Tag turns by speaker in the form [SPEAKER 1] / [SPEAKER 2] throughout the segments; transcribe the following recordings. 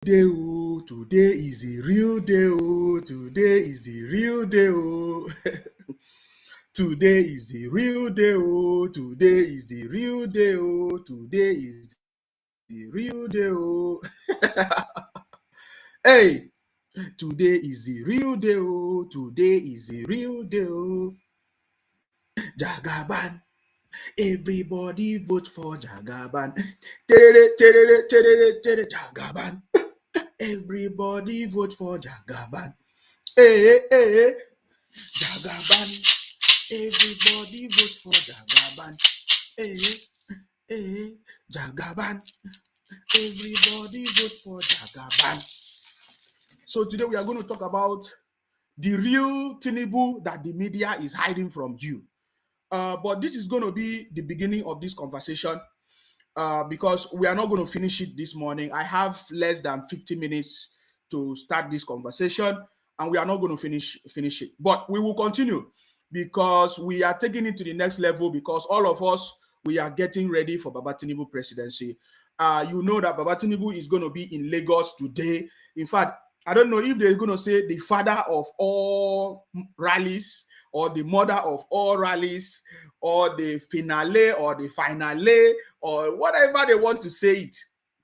[SPEAKER 1] Day, oh, today is the real day, oh, today is the real day, oh. Today is the real day, oh, today is the real day, oh, today is the real day, oh. Hey, today is the real day, oh, today is the real day, oh. Jagaban, everybody vote for Jagaban. Jagaban. Everybody vote for Jagaban. Hey, hey, Jagaban. Everybody vote for Jagaban. Hey, hey, Jagaban. Everybody vote for Jagaban. So today we are going to talk about the real Tinubu that the media is hiding from you. But this is going to be the beginning of this conversation because we are not going to finish it this morning. I have less than 50 minutes to start this conversation, and we are not going to finish it. But we will continue because we are taking it to the next level because all of us, we are getting ready for Baba Tinubu presidency. You know that Baba Tinubu is going to be in Lagos today. In fact, I don't know if they're going to say the father of all rallies or the mother of all rallies or the finale or the finale or whatever they want to say it.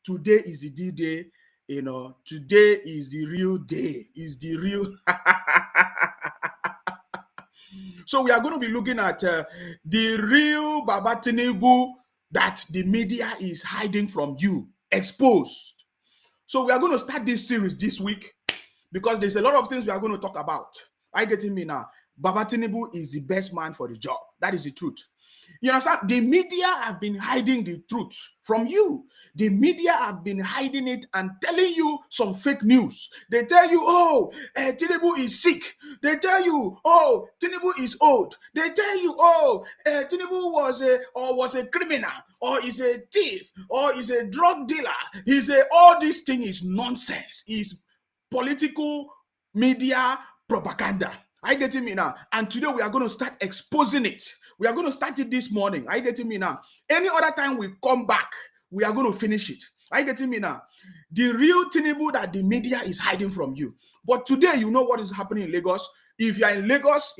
[SPEAKER 1] Today is the D-Day, you know. Today is the real day. Is the real. So we are going to be looking at the real Baba Tinubu that the media is hiding from you, exposed. So we are going to start this series this week because there's a lot of things we are going to talk about. Are you getting me now? Baba Tinubu is the best man for the job. That is the truth. You understand? The media have been hiding the truth from you. The media have been hiding it and telling you some fake news. They tell you, oh, Tinubu is sick. They tell you, oh, Tinubu is old. They tell you, oh, Tinubu was a criminal, or is a thief, or is a drug dealer. All this thing is nonsense. Is political media propaganda. Are you getting me now? And today we are going to start exposing it. We are going to start it this morning. Are you getting me now? Any other time we come back, we are going to finish it. Are you getting me now? The real Tinubu that the media is hiding from you. But today, you know what is happening in Lagos. If you are in Lagos,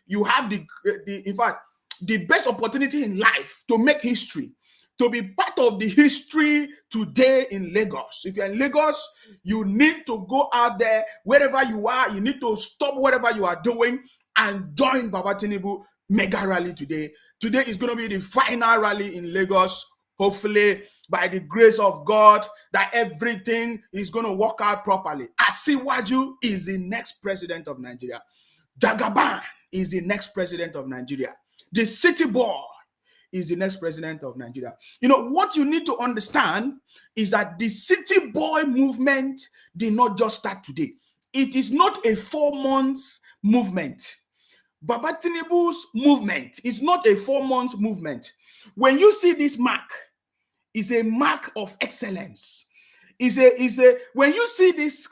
[SPEAKER 1] you have in fact, the best opportunity in life to make history, to be part of the history today in Lagos. If you're in Lagos, you need to go out there, wherever you are, you need to stop whatever you are doing and join Baba Tinubu mega rally today. Today is going to be the final rally in Lagos. Hopefully, by the grace of God, that everything is going to work out properly. Asiwaju is the next president of Nigeria. Jagaban is the next president of Nigeria. The city boy is the next president of Nigeria. You know, what you need to understand is that the city boy movement did not just start today. It is not a 4 months movement. Baba Tinubu's movement is not a 4 months movement. When you see this mark, it's a mark of excellence. When you see this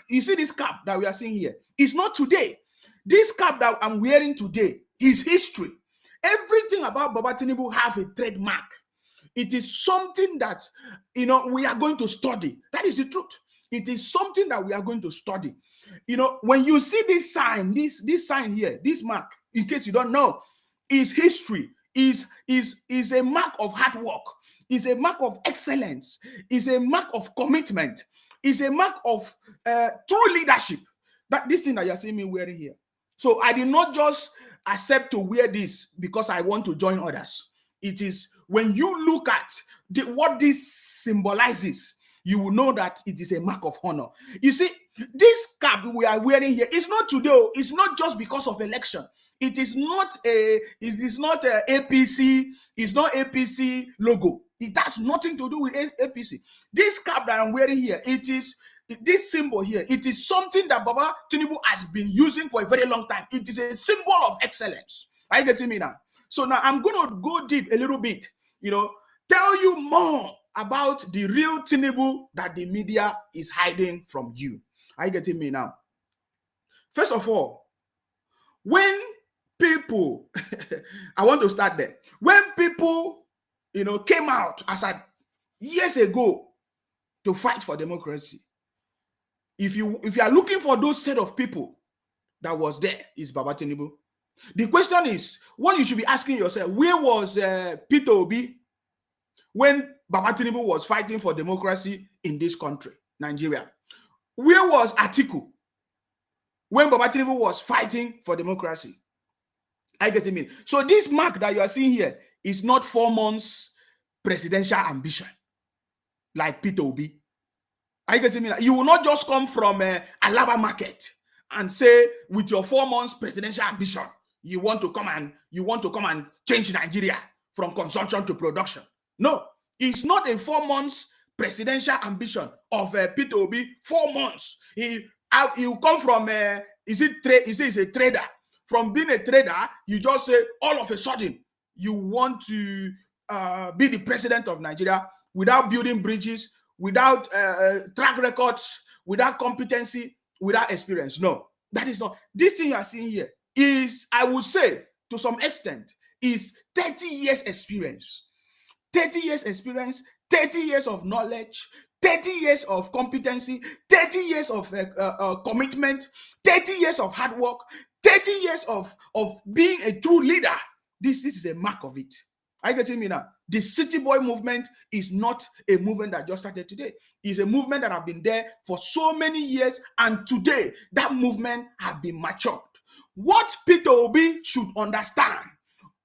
[SPEAKER 1] cap that we are seeing here, it's not today. This cap that I'm wearing today is history. Everything about Baba Tinubu have a trademark. It is something that, you know, we are going to study. That is the truth. It is something that we are going to study. You know, when you see this sign, this sign here, this mark, in case you don't know, is history, is a mark of hard work, is a mark of excellence, is a mark of commitment, is a mark of true leadership. That this thing that you're seeing me wearing here. So I did not just accept to wear this because I want to join others. It is when you look at what this symbolizes, you will know that it is a mark of honor. You see, this cap we are wearing here is not today. It's not just because of election. It is not a APC. It's not APC logo. It has nothing to do with APC. This cap that I'm wearing here, this symbol here, it is something that Baba Tinubu has been using for a very long time. It is a symbol of excellence. Are you getting me now? So now I'm going to go deep a little bit, you know, tell you more about the real Tinubu that the media is hiding from you. Are you getting me now? First of all, when people, I want to start there. When people, you know, came out as years ago to fight for democracy, If you are looking for those set of people that was there, is Baba Tinubu. The question is, what you should be asking yourself, where was Peter Obi when Baba Tinubu was fighting for democracy in this country, Nigeria? Where was Atiku when Baba Tinubu was fighting for democracy? I get it. So this mark that you are seeing here is not 4 months presidential ambition like Peter Obi. I get it. You will not just come from Alaba market and say with your 4 months presidential ambition, you want to come and change Nigeria from consumption to production. No, it's not a 4 months presidential ambition of Peter Obi. 4 months. He come from is a trader. From being a trader, you just say all of a sudden you want to be the president of Nigeria without building bridges, without track records, without competency, without experience. No, that is not. This thing you are seeing here is, I would say, to some extent, is 30 years experience. 30 years experience, 30 years of knowledge, 30 years of competency, 30 years of commitment, 30 years of hard work, 30 years of being a true leader. This is a mark of it. Are you getting me now? The City Boy movement is not a movement that just started today. It's a movement that have been there for so many years, and today that movement have been matured. What Peter Obi should understand,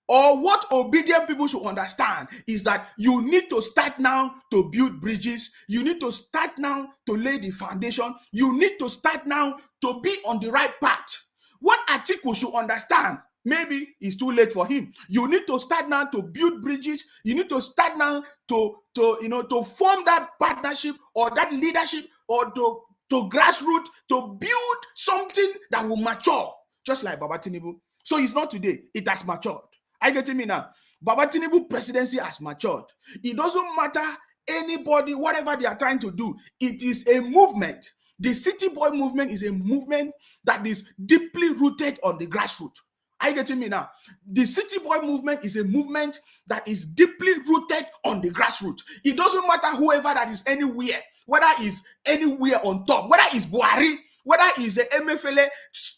[SPEAKER 1] or what obedient people should understand, is that you need to start now to build bridges. You need to start now to lay the foundation. You need to start now to be on the right path. What Atiku should understand, maybe it's too late for him. You need to start now to build bridges. You need to start now to form that partnership or that leadership, or to grassroots, to build something that will mature, just like Baba Tinubu. So it's not today, it has matured. Are you getting me now? Baba Tinubu presidency has matured. It doesn't matter anybody, whatever they are trying to do. It is a movement. The City Boy movement is a movement that is deeply rooted on the grassroots. Are you getting me now? The City Boy movement is a movement that is deeply rooted on the grassroots. It doesn't matter whoever that is anywhere, whether it's anywhere on top, whether it's Buhari, whether it's a MFLA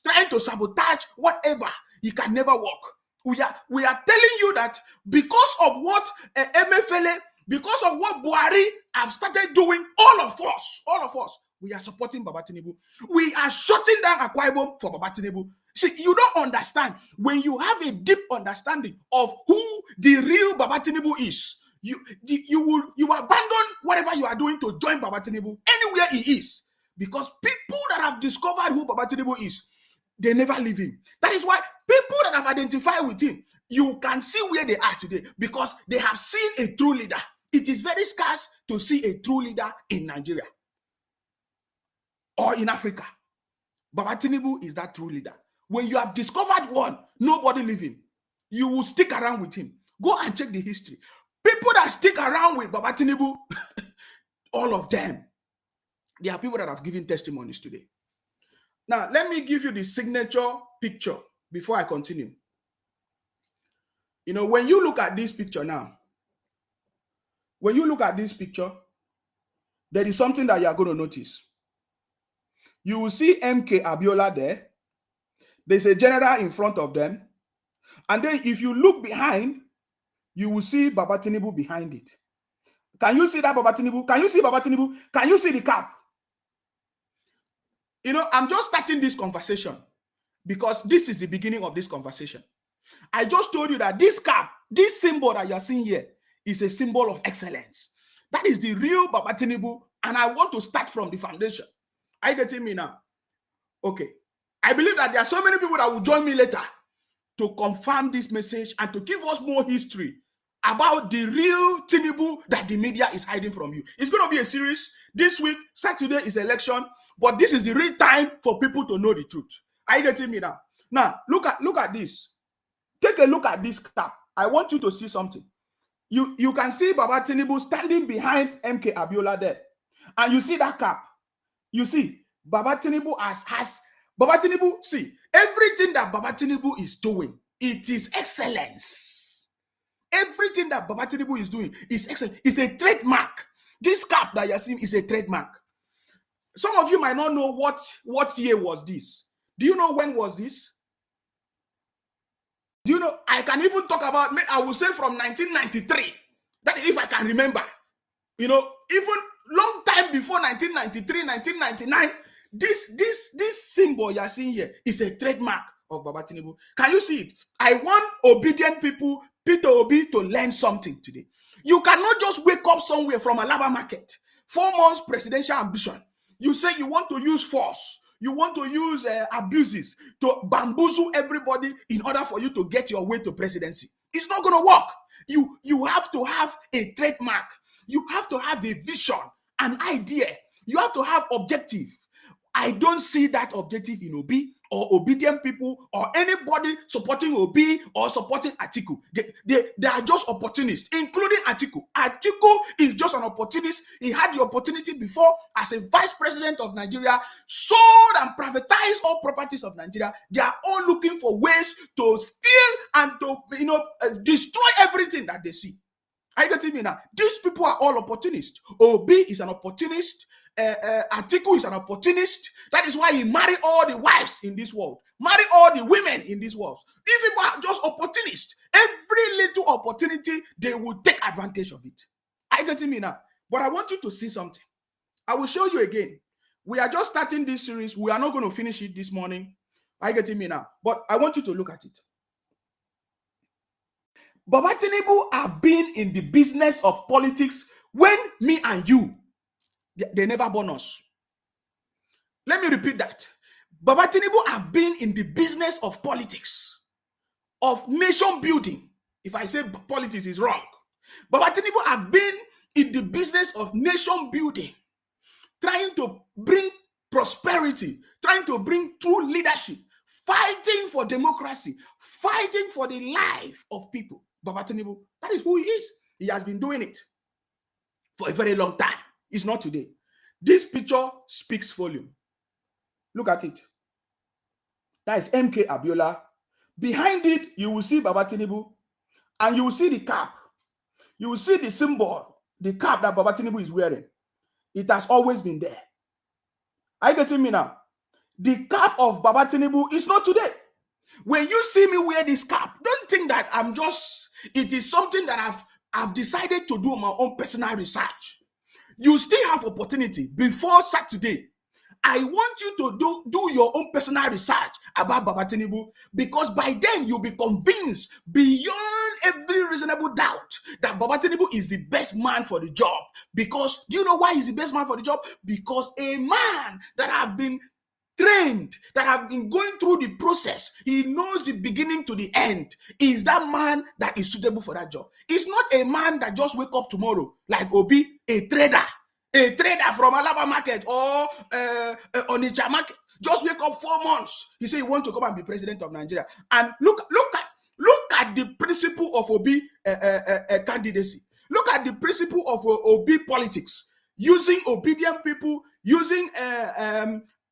[SPEAKER 1] trying to sabotage, whatever, he can never work. We are telling you that because of what MFLA, because of what Buhari have started doing, all of us, we are supporting Baba Tinubu. We are shutting down Akwa Ibom for Baba Tinubu. See, you don't understand. When you have a deep understanding of who the real Baba Tinubu is, you abandon whatever you are doing to join Baba Tinubu anywhere he is. Because people that have discovered who Baba Tinubu is, they never leave him. That is why people that have identified with him, you can see where they are today, because they have seen a true leader. It is very scarce to see a true leader in Nigeria or in Africa. Baba Tinubu is that true leader. When you have discovered one, nobody leave him. You will stick around with him. Go and check the history. People that stick around with Baba Tinubu, all of them, they are people that have given testimonies today. Now, let me give you the signature picture before I continue. You know, when you look at this picture now, when you look at this picture, there is something that you are going to notice. You will see MK Abiola there. There's a general in front of them. And then if you look behind, you will see Baba Tinubu behind it. Can you see that Baba Tinubu? Can you see Baba Tinubu? Can you see the cap? You know, I'm just starting this conversation because this is the beginning of this conversation. I just told you that this cap, this symbol that you are seeing here, is a symbol of excellence. That is the real Baba Tinubu, and I want to start from the foundation. Are you getting me now? Okay. I believe that there are so many people that will join me later to confirm this message and to give us more history about the real Tinubu that the media is hiding from you. It's going to be a series. This week, Saturday is election, but this is the real time for people to know the truth. Are you getting me now? Now, look at this. Take a look at this cap. I want you to see something. You can see Baba Tinubu standing behind MK Abiola there. And you see that cap. You see, Baba Tinubu has Baba Tinubu, see, everything that Baba Tinubu is doing, it is excellence. Everything that Baba Tinubu is doing is excellent. It's a trademark. This cap that you're seeing is a trademark. Some of you might not know what year was this. Do you know when was this? Do you know? I can even talk about, I will say from 1993. That if I can remember. You know, even long time before 1993, 1999, this symbol you are seeing here is a trademark of Baba Tinubu. Can you see it? I want obedient people, Peter Obi, to learn something today. You cannot just wake up somewhere from Alaba market, 4 months presidential ambition. You say you want to use force, you want to use abuses to bamboozle everybody in order for you to get your way to presidency. It's not going to work. You have to have a trademark. You have to have a vision, an idea. You have to have objective. I don't see that objective in Obi or obedient people or anybody supporting Obi or supporting Atiku. They are just opportunists, including Atiku. Atiku is just an opportunist. He had the opportunity before as a vice president of Nigeria, sold and privatized all properties of Nigeria. They are all looking for ways to steal and to destroy everything that they see. Are you getting me now? These people are all opportunists. Obi is an opportunist. Atiku is an opportunist. That is why he married all the wives in this world, marry all the women in this world. These people are just opportunists. Every little opportunity, they will take advantage of it. Are you getting me now? But I want you to see something. I will show you again. We are just starting this series. We are not going to finish it this morning. Are you getting me now? But I want you to look at it. Baba Tinubu have been in the business of politics when me and you, they never born us. Let me repeat that. Baba Tinubu have been in the business of politics, of nation building. If I say politics is wrong, Baba Tinubu have been in the business of nation building, trying to bring prosperity, trying to bring true leadership, fighting for democracy, fighting for the life of people. Baba Tinubu, that is who he is. He has been doing it for a very long time. It's not today. This picture speaks volume. Look at it. That is MK Abiola. Behind it, you will see Baba Tinubu, and you will see the cap. You will see the symbol, the cap that Baba Tinubu is wearing. It has always been there. Are you getting me now? The cap of Baba Tinubu is not today. When you see me wear this cap, don't think that it is something that I've decided to do my own personal research. You still have opportunity before Saturday. I want you to do your own personal research about Baba Tinubu, because by then you'll be convinced beyond every reasonable doubt that Baba Tinubu is the best man for the job. Because do you know why he's the best man for the job? Because a man that have been trained, that have been going through the process, he knows the beginning to the end, is that man that is suitable for that job. It's not a man that just wake up tomorrow like Obi, a trader from Alaba market or Onitsha market, just wake up 4 months. He say he want to come and be president of Nigeria. And look at the principle of Obi candidacy. Look at the principle of Obi politics, using obedient people, using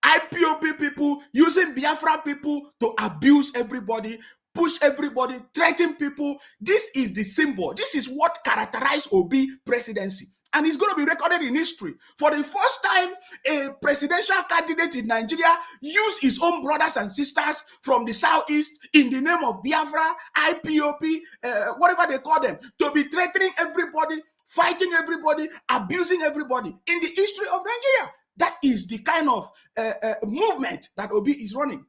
[SPEAKER 1] IPOB people, using Biafra people to abuse everybody, push everybody, threaten people. This is the symbol. This is what characterized Obi presidency. And it's going to be recorded in history. For the first time, a presidential candidate in Nigeria used his own brothers and sisters from the southeast in the name of Biafra, IPOP, whatever they call them, to be threatening everybody, fighting everybody, abusing everybody in the history of Nigeria. That is the kind of movement that Obi is running.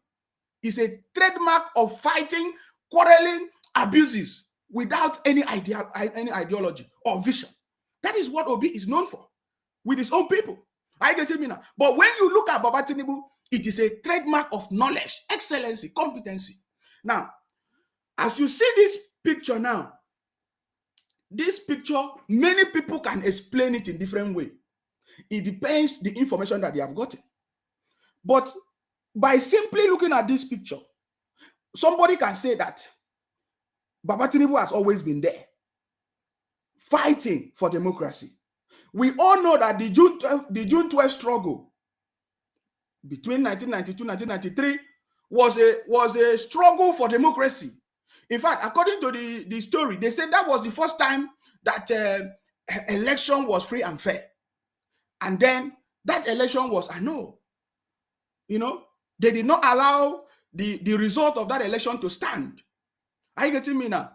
[SPEAKER 1] It's a trademark of fighting, quarreling, abuses without any ideology or vision. That is what Obi is known for with his own people. Are you getting me now? But when you look at Baba Tinubu, it is a trademark of knowledge, excellency, competency. Now, as you see this picture now, this picture, many people can explain it in different ways. It depends the information that they have gotten. But by simply looking at this picture, somebody can say that Baba Tinubu has always been there, fighting for democracy. We all know that the June 12 struggle between 1992 and 1993 was a struggle for democracy. In fact, according to the story, they said that was the first time that election was free and fair. And then that election was annulled. You know, they did not allow the result of that election to stand. Are you getting me now?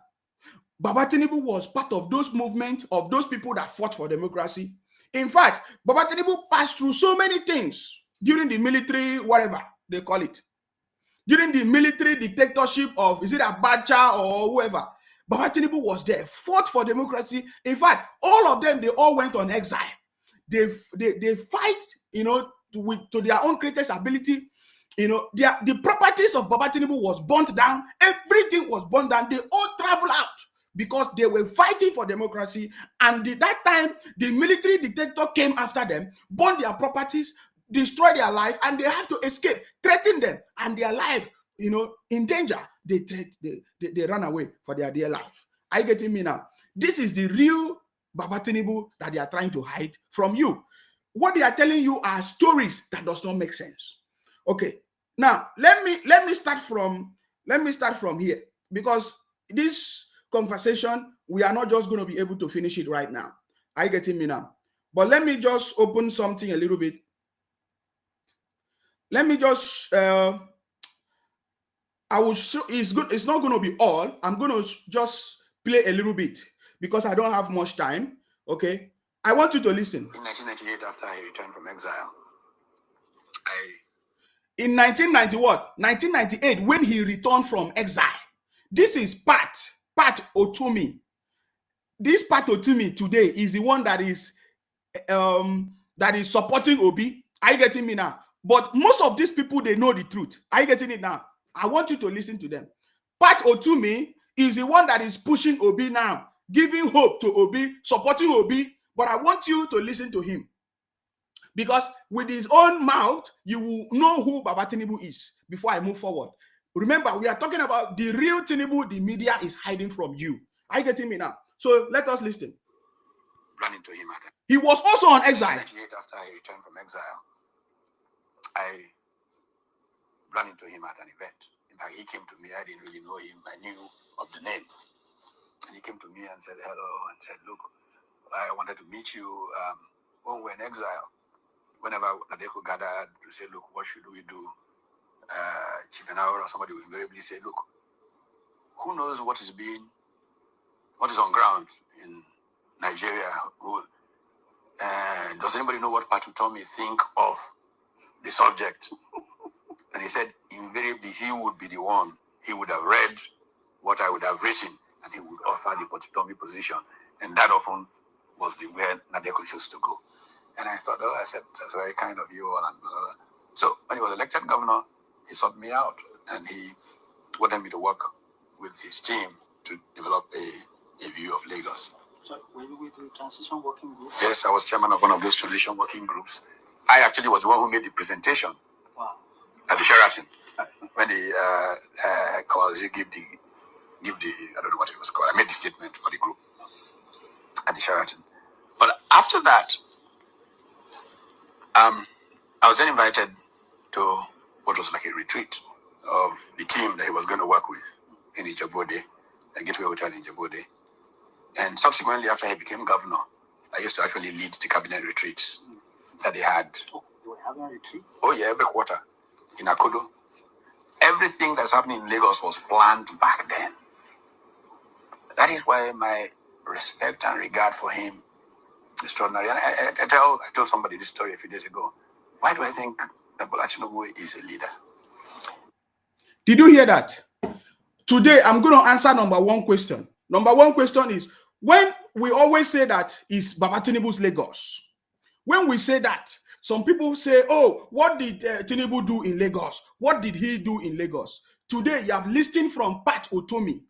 [SPEAKER 1] Baba Tinubu was part of those movements, of those people that fought for democracy. In fact, Baba Tinubu passed through so many things during the military, whatever they call it, during the military dictatorship of, is it Abacha or whoever. Baba Tinubu was there, fought for democracy. In fact, all of them, they all went on exile. They fight, you know, to their own greatest ability. You know, the properties of Baba Tinubu was burnt down. Everything was burnt down. They all traveled out because they were fighting for democracy. And that time, the military dictator came after them, burned their properties, destroyed their life, and they have to escape, threaten them, and their life, you know, in danger. They run away for their dear life. Are you getting me now? This is the real Baba Tinubu that they are trying to hide from you. What they are telling you are stories that does not make sense. Okay, now let me start from here, because this conversation, we are not just going to be able to finish it right now. Are you getting me now? But let me just open something a little bit. Let me just I will show. It's not going to be all. I'm going to just play a little bit because I don't have much time. Okay, I want you to listen.
[SPEAKER 2] In 1998, after I returned from exile,
[SPEAKER 1] in 1990 what? 1998, when he returned from exile. This is Pat Otumi. This Pat Otumi today is the one that is supporting Obi. Are you getting me now? But most of these people, they know the truth. Are you getting it now? I want you to listen to them. Pat Otumi is the one that is pushing Obi now, giving hope to Obi, supporting Obi. But I want you to listen to him, because with his own mouth, you will know who Baba Tinubu is before I move forward. Remember, we are talking about the real Tinubu the media is hiding from you. Are you getting me now? So let us listen.
[SPEAKER 2] Run into him again.
[SPEAKER 1] He was also on exile.
[SPEAKER 2] 1998, after I returned from exile, I ran into him at an event. In fact, he came to me. I didn't really know him. I knew of the name. And he came to me and said hello and said, look, I wanted to meet you when we were in exile. Whenever Nadeko gathered to say, look, what should we do? Chief Enahor or somebody will invariably say, look, who knows what is on ground in Nigeria? Does anybody know what Pat Utomi think of the subject? And he said, invariably, he would be the one. He would have read what I would have written, and he would offer the Utomi position. And that often was the way Nadeko chose to go. And I thought, I said, that's very kind of you. So when he was elected governor, he sought me out, and he wanted me to work with his team to develop a view of Lagos.
[SPEAKER 3] So were you with the transition working group?
[SPEAKER 2] Yes, I was chairman of one of those transition working groups. I actually was the one who made the presentation.
[SPEAKER 3] Wow.
[SPEAKER 2] At the Sheraton, when the give the I don't know what it was called. I made the statement for the group at the Sheraton. But after that, I was then invited to what was like a retreat of the team that he was going to work with in Ijebode, a Gateway Hotel in Ijebode. And subsequently, after he became governor, I used to actually lead the cabinet retreats that they had.
[SPEAKER 3] Oh, you were having retreats?
[SPEAKER 2] Oh, yeah, every quarter in Akodo. Everything that's happening in Lagos was planned back then. That is why my respect and regard for him is extraordinary. And I told somebody this story a few days ago. Why do I think that Bola Tinubu is a leader?
[SPEAKER 1] Did you hear that? Today, I'm going to answer number one question. Number one question is, when we always say that is Baba Tinubu's Lagos, when we say that, some people say, oh, what did Tinubu do in Lagos? What did he do in Lagos? Today, you have listened from Pat Otumi.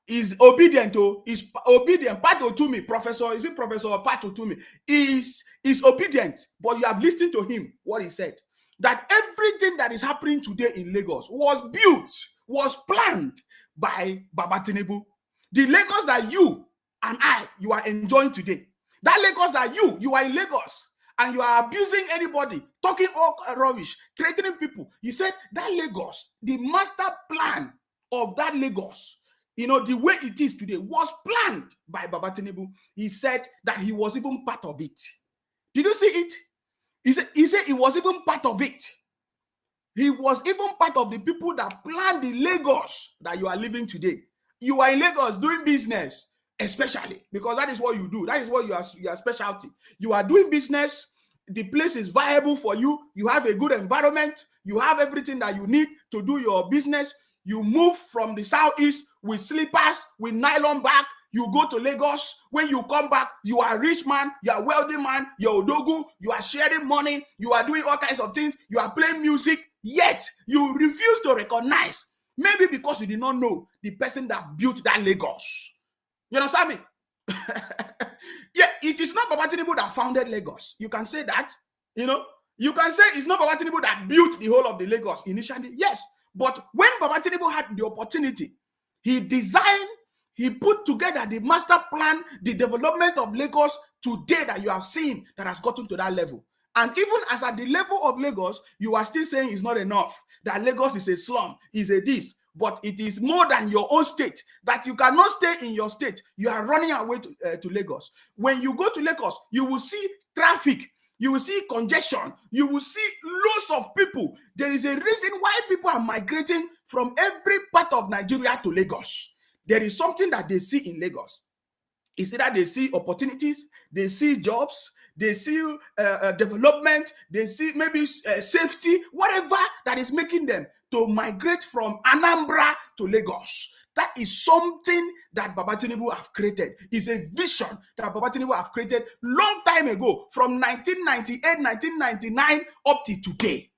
[SPEAKER 1] Is obedient to, is obedient. Pat Otumi, Professor Pat Otumi, is obedient, but you have listened to him, what he said. That everything that is happening today in Lagos was built, was planned by Baba Tinubu. The Lagos that you and you are enjoying today, that Lagos that you are in Lagos, and you are abusing anybody, talking all rubbish, threatening people. He said that Lagos, the master plan of that Lagos, you know, the way it is today, was planned by Baba Tinubu. He said that he was even part of it. Did you see it? He said he was even part of it. He was even part of the people that planned the Lagos that you are living today. You are in Lagos doing business, especially because that is what you do. That is what your specialty. You are doing business. The place is viable for you. You have a good environment. You have everything that you need to do your business. You move from the southeast with slippers, with nylon bag. You go to Lagos. When you come back, you are a rich man, you are a wealthy man, you're Odogu, you are sharing money, you are doing all kinds of things, you are playing music, yet you refuse to recognize, maybe because you did not know the person that built that Lagos. You understand me? Yeah, it is not Baba Tinubu that founded Lagos. You can say that, you can say it's not Baba Tinubu that built the whole of the Lagos initially. Yes, but when Baba Tinubu had the opportunity, he designed, he put together the master plan, the development of Lagos today that you have seen that has gotten to that level. And even as at the level of Lagos, you are still saying it's not enough, that Lagos is a slum, is a this, but it is more than your own state, that you cannot stay in your state. You are running away to Lagos. When you go to Lagos, you will see traffic, you will see congestion, you will see lots of people. There is a reason why people are migrating from every part of Nigeria to Lagos. There is something that they see in Lagos. It's either they see opportunities, they see jobs, they see development, they see maybe safety, whatever that is making them to migrate from Anambra to Lagos. That is something that Baba Tinubu have created. It's a vision that Baba Tinubu have created long time ago, from 1998, 1999 up to today.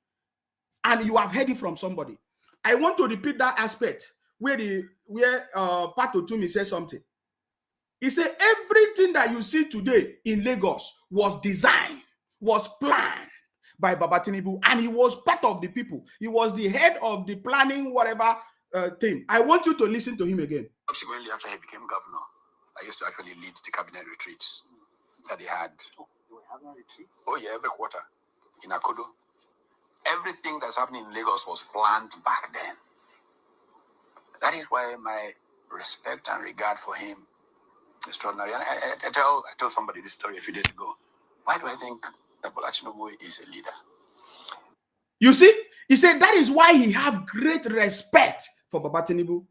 [SPEAKER 1] And you have heard it from somebody. I want to repeat that aspect where Pat Otumi says something. He said everything that you see today in Lagos was designed, was planned by Baba Tinubu, and he was part of the people. He was the head of the planning, whatever thing. I want you to listen to him again.
[SPEAKER 2] Subsequently, after he became governor, I used to actually lead the cabinet retreats that he had.
[SPEAKER 3] You were having retreats?
[SPEAKER 2] Oh yeah, every quarter in Akodo. Everything that's happening in Lagos was planned back then. That is why my respect and regard for him is extraordinary. And I told somebody this story a few days ago. Why do I think that Bola Tinubu is a leader?
[SPEAKER 1] You see, he said that is why he have great respect for Baba Tinubu.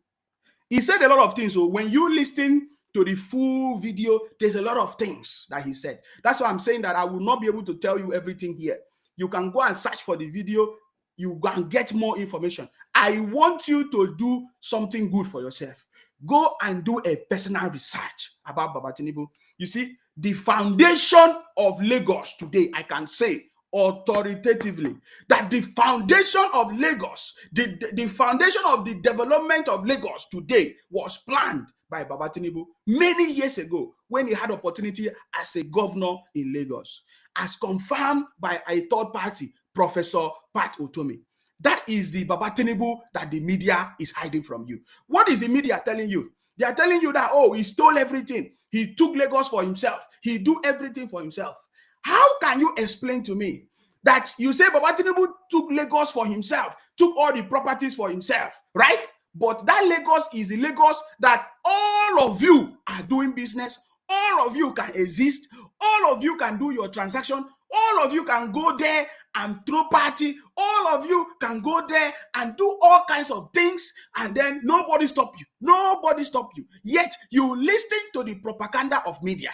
[SPEAKER 1] He said a lot of things. So when you listen to the full video, there's a lot of things that he said. That's why I'm saying that I will not be able to tell you everything here. You can go and search for the video. You can get more information. I want you to do something good for yourself. Go and do a personal research about Baba Tinubu. You see, the foundation of Lagos today, I can say authoritatively that the foundation of Lagos, the foundation of the development of Lagos today was planned by Baba Tinubu many years ago when he had opportunity as a governor in Lagos, as confirmed by a third party, Professor Pat Otumi. That is the Baba Tinubu that the media is hiding from you. What is the media telling you? They are telling you that, oh, he stole everything. He took Lagos for himself. He do everything for himself. How can you explain to me that you say Baba Tinubu took Lagos for himself, took all the properties for himself, right? But that Lagos is the Lagos that all of you are doing business, all of you can exist, all of you can do your transaction, all of you can go there and throw party, all of you can go there and do all kinds of things, and then nobody stop you. Nobody stop you. Yet you listen to the propaganda of media.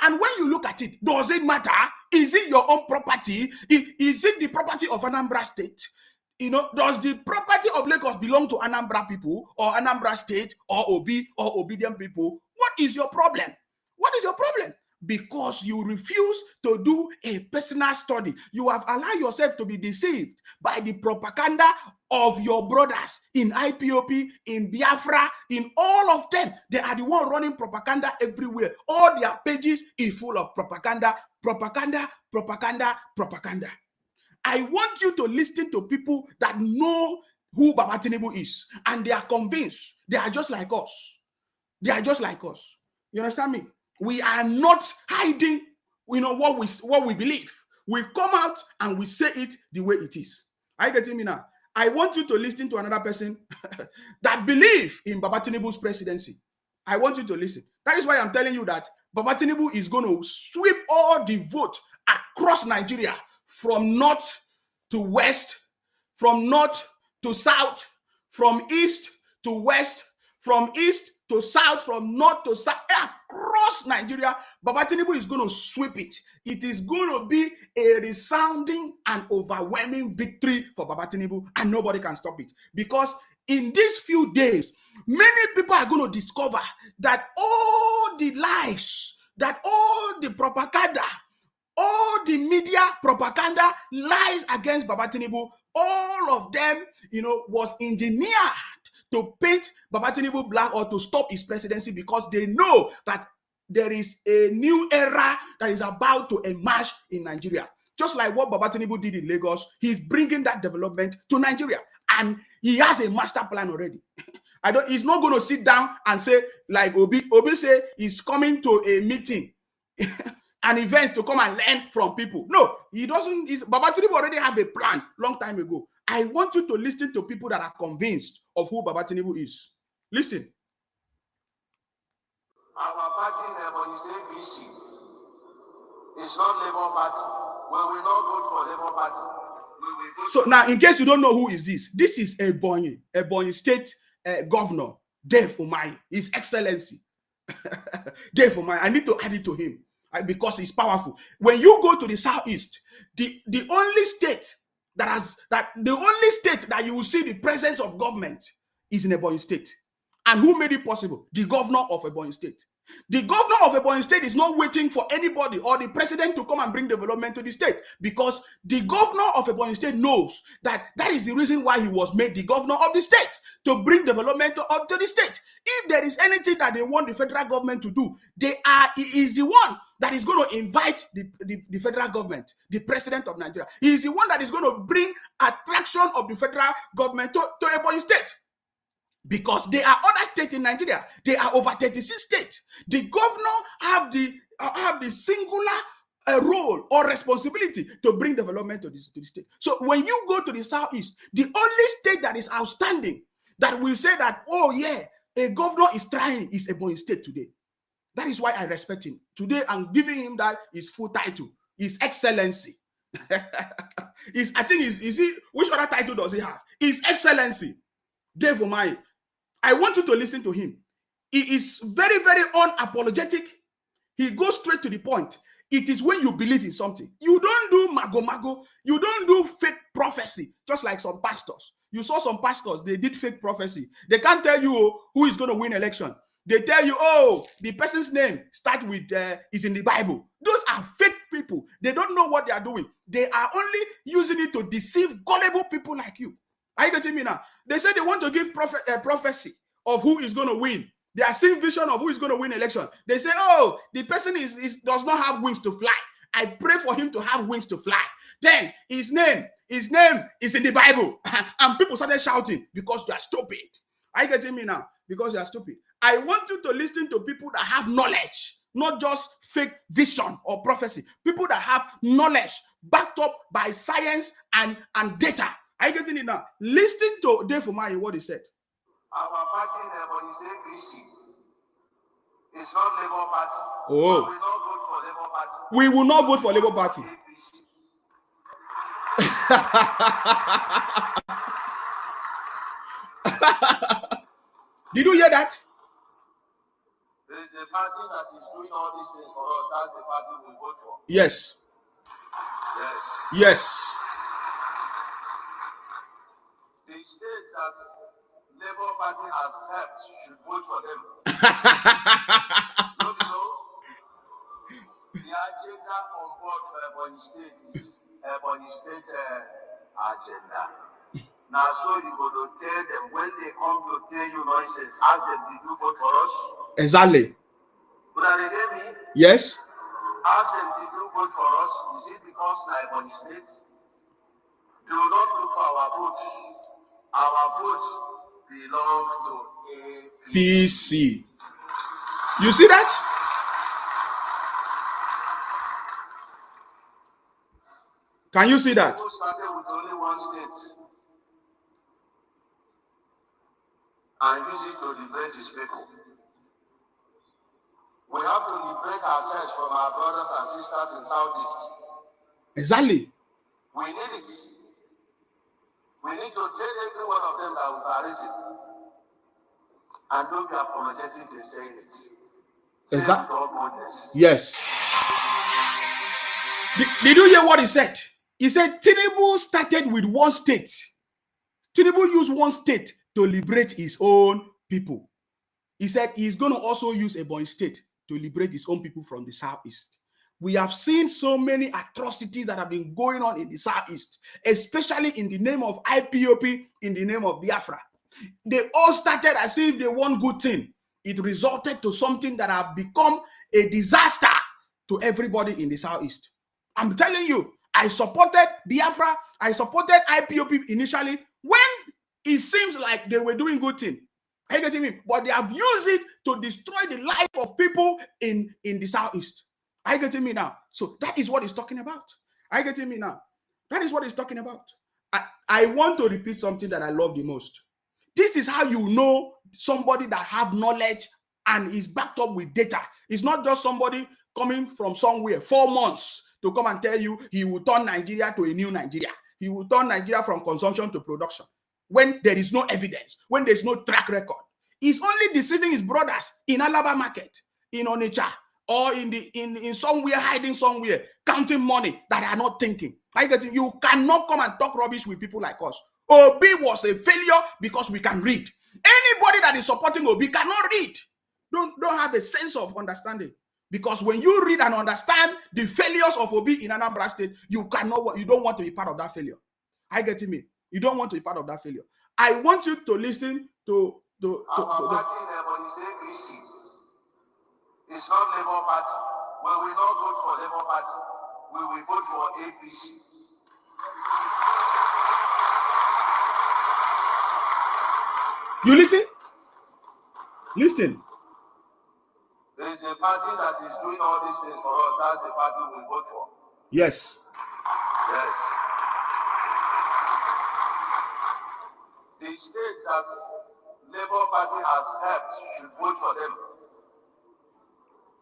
[SPEAKER 1] And when you look at it, does it matter? Is it your own property? Is it the property of Anambra State? Does the property of Lagos belong to Anambra people or Anambra State or Obi or obedient people? What is your problem? What is your problem? Because you refuse to do a personal study. You have allowed yourself to be deceived by the propaganda of your brothers in IPOP, in Biafra, in all of them. They are the one running propaganda everywhere. All their pages is full of propaganda, propaganda, propaganda, propaganda. I want you to listen to people that know who Baba Tinubu is, and they are convinced. They are just like us. They are just like us. You understand me? We are not hiding, what we believe. We come out and we say it the way it is. Are you getting me now? I want you to listen to another person that believe in Baba Tinubu's presidency. I want you to listen. That is why I'm telling you that Baba Tinubu is going to sweep all the vote across Nigeria from north to west, from north to south, from east to west, from east to south, from north to south, across Nigeria. Baba Tinubu is going to sweep it. It is going to be a resounding and overwhelming victory for Baba Tinubu, and nobody can stop it. Because in these few days, many people are going to discover that all the lies, that all the propaganda, all the media propaganda lies against Baba Tinubu, all of them, was engineered to paint Baba Tinubu black or to stop his presidency, because they know that there is a new era that is about to emerge in Nigeria. Just like what Baba Tinubu did in Lagos, he's bringing that development to Nigeria, and he has a master plan already. He's not going to sit down and say, like Obi say, he's coming to a meeting, an event to come and learn from people. No, he doesn't. Baba Tinubu already have a plan long time ago. I want you to listen to people that are convinced of who Baba Tinubu is. Listen.
[SPEAKER 2] Our party in Ebonyi State BC is not Labour Party. We will not vote for Labour Party.
[SPEAKER 1] So now, in case you don't know who is this is Ebonyi State Governor Dave Umahi, His Excellency Dave Umahi. I need to add it to him because he's powerful. When you go to the southeast, the only state that you will see the presence of government is in Ebonyi State. And who made it possible? The governor of Ebonyi State. The governor of Ebonyi State is not waiting for anybody or the president to come and bring development to the state, because the governor of Ebonyi State knows that is the reason why he was made the governor of the state, to bring development to the state. If there is anything that they want the federal government to do, he is the one that is going to invite the federal government, the president of Nigeria. He is the one that is going to bring attraction of the federal government to Ebonyi State. Because there are other states in Nigeria. There are over 36 states. The governor have the singular role or responsibility to bring development to the state. So when you go to the southeast, the only state that is outstanding, that will say that, oh yeah, a governor is trying, is Ebonyi State today. That is why I respect him. Today I'm giving him that his full title, His Excellency. I think which other title does he have? His Excellency Dave Umahi. I want you to listen to him. He is very, very unapologetic. He goes straight to the point. It is when you believe in something. You don't do mago. You don't do fake prophecy, just like some pastors. You saw some pastors, they did fake prophecy. They can't tell you who is going to win election. They tell you, oh, the person's name starts with, is in the Bible. Those are fake people. They don't know what they are doing. They are only using it to deceive gullible people like you. Are you getting me now? They say they want to give prophecy of who is going to win. They are seeing vision of who is going to win election. They say, oh, the person does not have wings to fly. I pray for him to have wings to fly. Then his name is in the Bible. And people started shouting because they are stupid. Are you getting me now? Because they are stupid. I want you to listen to people that have knowledge, not just fake vision or prophecy. People that have knowledge backed up by science and data. Are you getting it now? Listen to Dave Umahi, what he said.
[SPEAKER 2] Our party in Ebonyi State BC is not Labour Party.
[SPEAKER 1] Oh.
[SPEAKER 2] We will not vote for Labour Party.
[SPEAKER 1] We will not vote for Labour Party. Did you hear that?
[SPEAKER 2] There is a party that is doing all these things for us. That's the party we vote for.
[SPEAKER 1] Yes.
[SPEAKER 2] Yes. The states that Labour Party has helped should vote for them. So, the agenda on board for Ebonyi State is Ebonyi State agenda. Now, so you go to tell them when they come to tell you nonsense, ask them, did you vote for us?
[SPEAKER 1] Exactly.
[SPEAKER 2] But are they hear me?
[SPEAKER 1] Yes.
[SPEAKER 2] Ask them, did you vote for us? Is it because Ebonyi State? Do not look for our votes. Our votes belong to
[SPEAKER 1] APC. You see that? Can you see that?
[SPEAKER 2] People started with only one state and use it to liberate his people. We have to liberate ourselves from our brothers and sisters in Southeast.
[SPEAKER 1] Exactly.
[SPEAKER 2] We need it. We need to tell every one of them that we are racist. And don't be apologetic in saying it. Say it with all boldness.
[SPEAKER 1] Yes. Did you hear what he said? He said Tinubu started with one state. Tinubu used one state to liberate his own people. He said he's going to also use Ebonyi State to liberate his own people from the southeast. We have seen so many atrocities that have been going on in the southeast, especially in the name of IPOP, in the name of Biafra. They all started as if they want good thing. It resulted to something that have become a disaster to everybody in the southeast. I'm telling you, I supported Biafra, I supported IPOP initially when it seems like they were doing good thing. Are you getting me? But they have used it to destroy the life of people in the southeast. Are you getting me now? So that is what he's talking about. Are you getting me now? That is what he's talking about. I want to repeat something that I love the most. This is how you know somebody that have knowledge and is backed up with data. It's not just somebody coming from somewhere 4 months to come and tell you he will turn Nigeria to a new Nigeria. He will turn Nigeria from consumption to production when there is no evidence, when there's no track record. He's only deceiving his brothers in Alaba market, in Onitsha, or in somewhere, hiding somewhere, counting money that are not thinking. You cannot come and talk rubbish with people like us. Obi was a failure because we can read. Anybody that is supporting Obi cannot read. Don't have a sense of understanding. Because when you read and understand the failures of Obi in Anambra State, you don't want to be part of that failure. Are you getting me? You don't want to be part of that failure. I want you to listen to
[SPEAKER 2] our party in Ebonyi is APC. It's not Labour Party. We will not vote for Labour Party. We will vote for APC.
[SPEAKER 1] You listen? Listen.
[SPEAKER 2] There is a party that is doing all these things for us. That's the party we vote for.
[SPEAKER 1] Yes.
[SPEAKER 2] Yes. The states that Labour Party has helped should vote for them.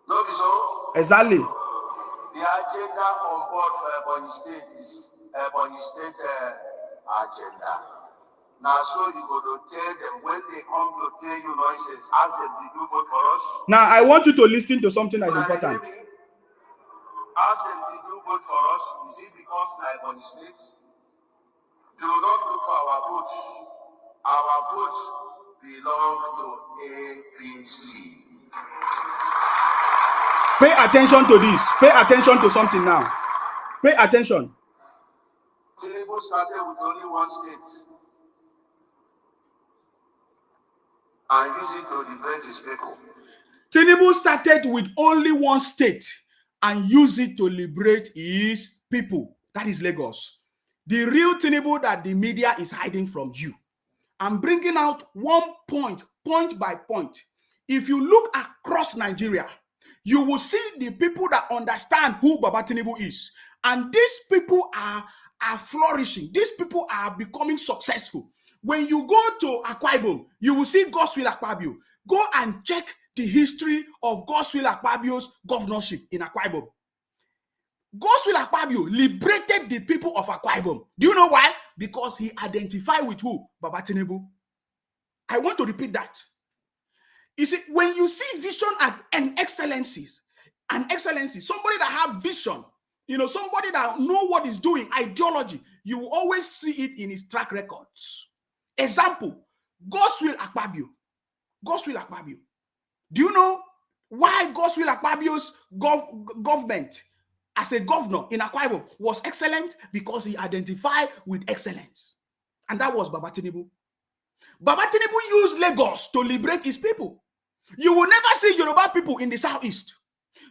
[SPEAKER 2] No, so?
[SPEAKER 1] Exactly.
[SPEAKER 2] The agenda on board for Ebonyi State is Ebonyi State agenda. Now, so you go to tell them when they come to tell you nonsense, ask them, did you vote for us?
[SPEAKER 1] Now, I want you to listen to something that's important.
[SPEAKER 2] Ask them, did you vote for us? Is it because Ebonyi State? Do not look for our votes. Our votes belong to APC.
[SPEAKER 1] Pay attention to this. Pay attention to something now. Pay attention.
[SPEAKER 2] Tinubu started with only one state and used it to liberate his people.
[SPEAKER 1] Tinubu started with only one state and used it to liberate his people. That is Lagos. The real Tinubu that the media is hiding from you. I'm bringing out one point by point. If you look across Nigeria, you will see the people that understand who Baba Tinubu is. And these people are flourishing. These people are becoming successful. When you go to Akwa Ibom, you will see Godswill Akpabio. Go and check the history of Godswill Akpabio's governorship in Akwa Ibom. Godswill Akpabio liberated the people of Akwa Ibom. Do you know why? Because he identified with who? Baba Tinubu. I want to repeat that. You see, when you see vision and excellencies, somebody that have vision, somebody that know what is doing, ideology, you will always see it in his track records. Example, Godswill Akpabio. Do you know why Godswill Akpabio's government as a governor in Akwa Ibom was excellent? Because he identified with excellence. And that was Baba Tinubu. Baba Tinubu used Lagos to liberate his people. You will never see Yoruba people in the southeast.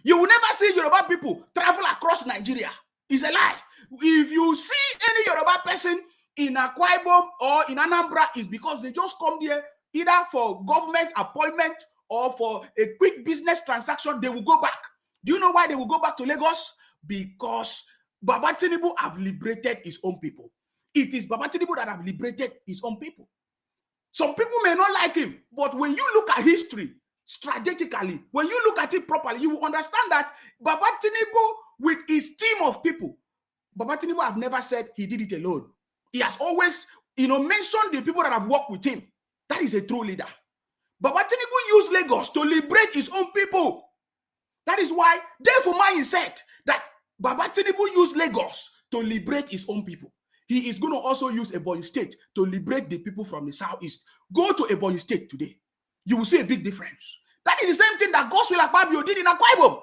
[SPEAKER 1] You will never see Yoruba people travel across Nigeria. It's a lie. If you see any Yoruba person in Akwa Ibom or in Anambra, it's because they just come there either for government appointment or for a quick business transaction. They will go back. Do you know why they will go back to Lagos? Because Baba Tinubu have liberated his own people. It is Baba Tinubu that have liberated his own people. Some people may not like him, but when you look at history strategically, when you look at it properly, you will understand that Baba Tinubu with his team of people Baba Tinubu have never said he did it alone. He has always, mentioned the people that have worked with him. That is a true leader. Baba Tinubu used Lagos to liberate his own people. That is why Defumai said that Baba Tinubu used Lagos to liberate his own people. He is going to also use Ebonyi State to liberate the people from the southeast. Go to Ebonyi State today. You will see a big difference. That is the same thing that Godswill Akpabio did in Akwa Ibom.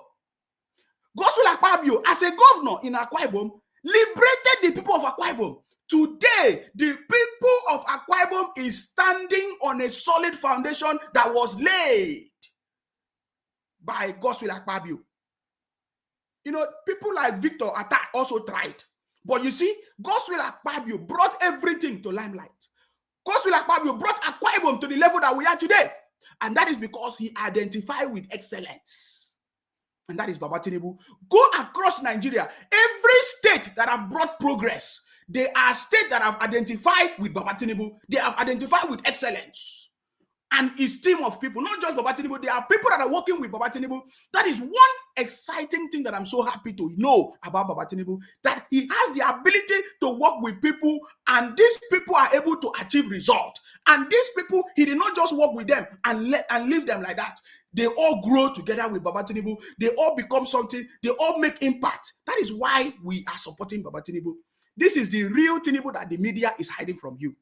[SPEAKER 1] Godswill Akpabio, as a governor in Akwa Ibom, liberated the people of Akwa Ibom. Today, the people of Akwa Ibom is standing on a solid foundation that was laid by Godswill Akpabio. People like Victor Atta also tried. But you see, Godswill Akpabio brought everything to limelight. Godswill Akpabio brought Akwa Ibom to the level that we are today. And that is because he identified with excellence. And that is Baba Tinubu. Go across Nigeria. Every state that have brought progress, they are states that have identified with Baba Tinubu. They have identified with excellence. And his team of people, not just Baba Tinubu, there are people that are working with Baba Tinubu. That is one exciting thing that I'm so happy to know about Baba Tinubu, that he has the ability to work with people, and these people are able to achieve results. And these people, he did not just work with them and leave them like that. They all grow together with Baba Tinubu. They all become something. They all make impact. That is why we are supporting Baba Tinubu. This is the real Tinubu that the media is hiding from you.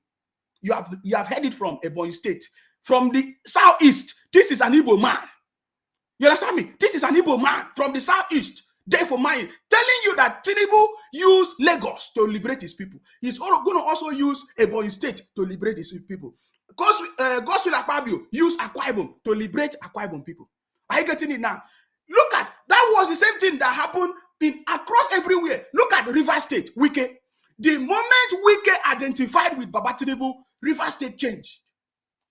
[SPEAKER 1] You have heard it from Ebonyi State. From the southeast, this is an Igbo man. You understand me? This is an Igbo man from the southeast. Therefore, telling you that Tinubu used Lagos to liberate his people. He's going to also use Ebonyi State to liberate his people. Godswill Akpabio used Akwa Ibom to liberate Akwa Ibom people. Are you getting it now? Look at, that was the same thing that happened across everywhere. Look at River State, Wike. The moment Wike identified with Baba Tinubu, River State changed.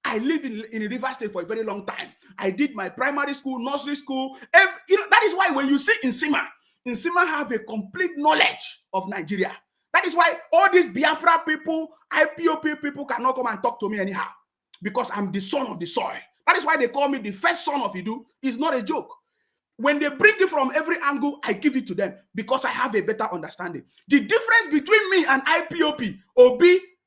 [SPEAKER 1] I lived in River State for a very long time. I did my primary school, nursery school. That is why when you see Nsima have a complete knowledge of Nigeria. That is why all these Biafra people, IPOP people cannot come and talk to me anyhow, because I'm the son of the soil. That is why they call me the first son of Idu. It's not a joke. When they bring it from every angle, I give it to them because I have a better understanding. The difference between me and IPOP,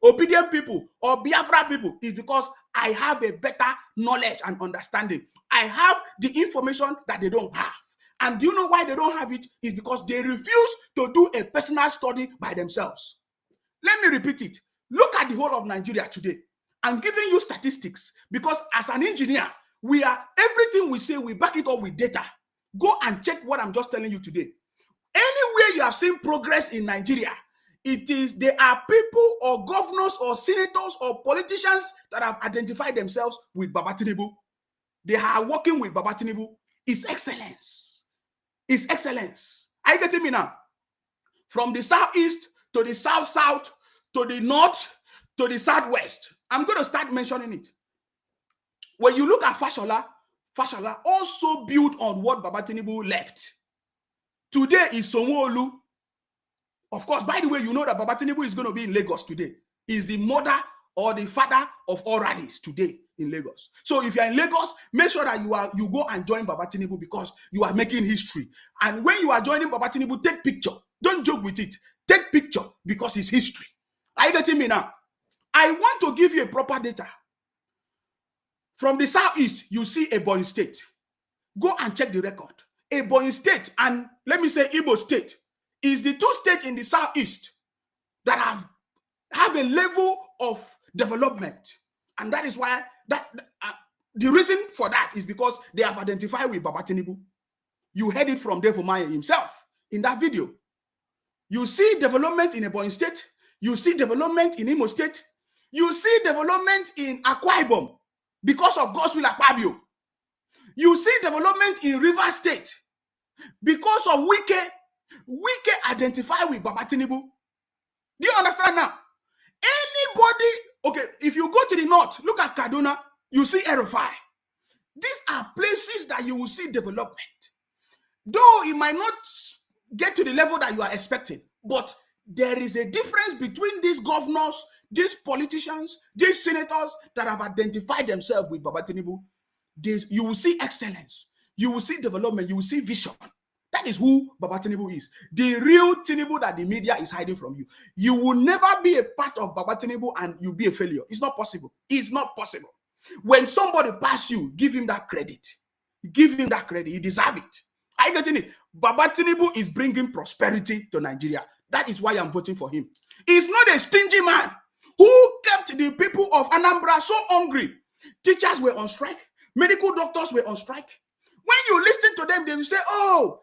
[SPEAKER 1] obedient people, or Biafra people is because I have a better knowledge and understanding. I have the information that they don't have. And do you know why they don't have it? It's because they refuse to do a personal study by themselves. Let me repeat it. Look at the whole of Nigeria today. I'm giving you statistics because as an engineer, everything we say, we back it up with data. Go and check what I'm just telling you today. Anywhere you have seen progress in Nigeria, there are people or governors or senators or politicians that have identified themselves with Baba Tinubu. They are working with Baba Tinubu. It's excellence. It's excellence. Are you getting me now? From the southeast to the south, to the north, to the southwest. I'm going to start mentioning it. When you look at Fashola also built on what Baba Tinubu left. Today is Sanwo-Olu. Of course, by the way, you know that Baba Tinubu is going to be in Lagos today. He's the mother or the father of all rallies today in Lagos. So if you're in Lagos, make sure that you go and join Baba Tinubu because you are making history. And when you are joining Baba Tinubu, take picture. Don't joke with it. Take picture because it's history. Are you getting me now? I want to give you a proper data. From the southeast, you see Ebonyi State. Go and check the record. Ebonyi State and let me say Igbo State is the two states in the southeast that have a level of development. And that is why the reason for that is because they have identified with Baba Tinubu. You heard it from Defumai himself in that video. You see development in Ebonyi State. You see development in Imo State. You see development in Akwa Ibom because of Godswill Akpabio. You see development in River State because of Wike identify with Baba Tinubu. Do you understand now? Anybody, okay, if you go to the north, look at Kaduna, you see Erufai. These are places that you will see development. Though it might not get to the level that you are expecting, but there is a difference between these governors, these politicians, these senators that have identified themselves with Baba Tinubu. You will see excellence. You will see development. You will see vision. That is who Baba Tinubu is. The real Tinubu that the media is hiding from you. You will never be a part of Baba Tinubu and you'll be a failure. It's not possible. It's not possible. When somebody pass you, give him that credit. Give him that credit. He deserves it. Are you getting it? Baba Tinubu is bringing prosperity to Nigeria. That is why I'm voting for him. He's not a stingy man who kept the people of Anambra so hungry. Teachers were on strike. Medical doctors were on strike. When you listen to them, they will say, oh,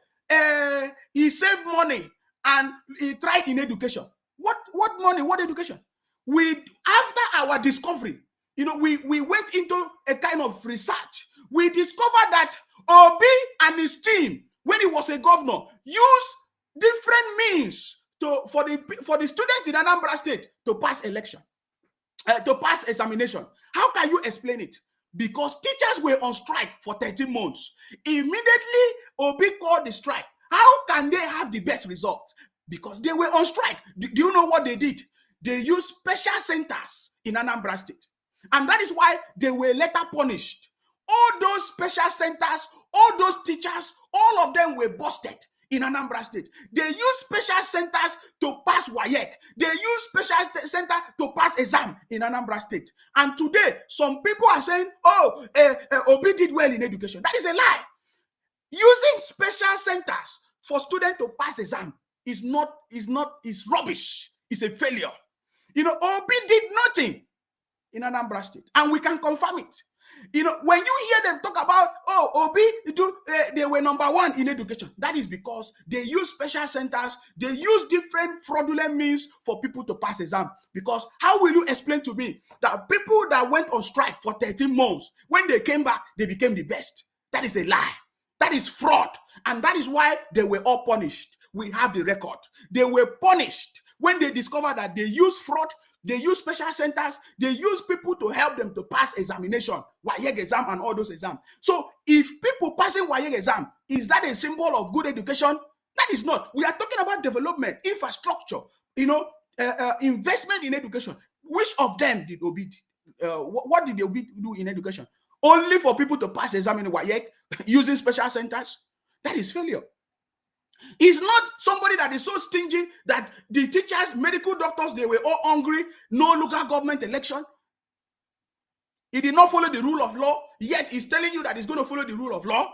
[SPEAKER 1] he saved money and he tried in education. What money? What education? After our discovery, we went into a kind of research. We discovered that Obi and his team, when he was a governor, used different means for the students in Anambra State to pass election, to pass examination. How can you explain it? Because teachers were on strike for 13 months. Immediately, Obi called the strike. How can they have the best results? Because they were on strike. Do you know what they did? They used special centers in Anambra State. And that is why they were later punished. All those special centers, all those teachers, all of them were busted in Anambra State. They use special centers to pass WAEC. They use special center to pass exam in Anambra State. And today, some people are saying, oh, Obi did well in education. That is a lie. Using special centers for students to pass exam is rubbish. It's a failure. Obi did nothing in Anambra State, and we can confirm it. When you hear them talk about, oh, Obi, they were number one in education, that is because they use special centers, they use different fraudulent means for people to pass exam. Because how will you explain to me that people that went on strike for 13 months, when they came back, they became the best? That is a lie. That is fraud. And that is why they were all punished. We have the record. They were punished when they discovered that they use fraud. They use special centers. They use people to help them to pass examination, WAEC exam and all those exams. So if people passing WAEC exam, is that a symbol of good education? That is not. We are talking about development, infrastructure, investment in education. Which of them did Obi what did Obi do in education? Only for people to pass exam in WAEC using special centers? That is failure. He's not somebody that is so stingy that the teachers, medical doctors, they were all hungry, no local government election. He did not follow the rule of law, yet he's telling you that he's going to follow the rule of law.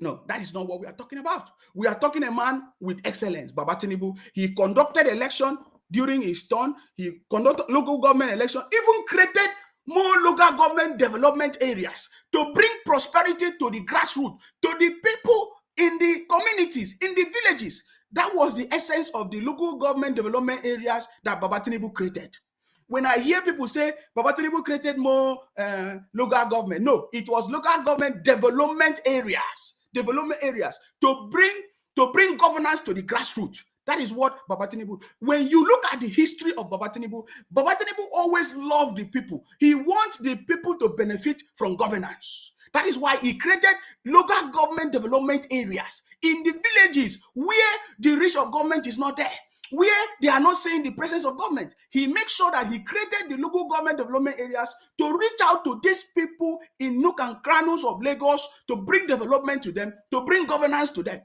[SPEAKER 1] No, that is not what we are talking about. We are talking a man with excellence, Baba Tinubu. He conducted election during his turn. He conducted local government election, even created more local government development areas to bring prosperity to the grassroots, to the people in the communities, in the villages. That was the essence of the local government development areas that Baba Tinubu created. When I hear people say Baba Tinubu created more local government, no, it was local government development areas to bring governance to the grassroots. That is what Baba Tinubu. When you look at the history of Baba Tinubu always loved the people. He wants the people to benefit from governance. That is why he created local government development areas in the villages where the reach of government is not there, where they are not seeing the presence of government. He makes sure that he created the local government development areas to reach out to these people in nook and crannies of Lagos, to bring development to them, to bring governance to them.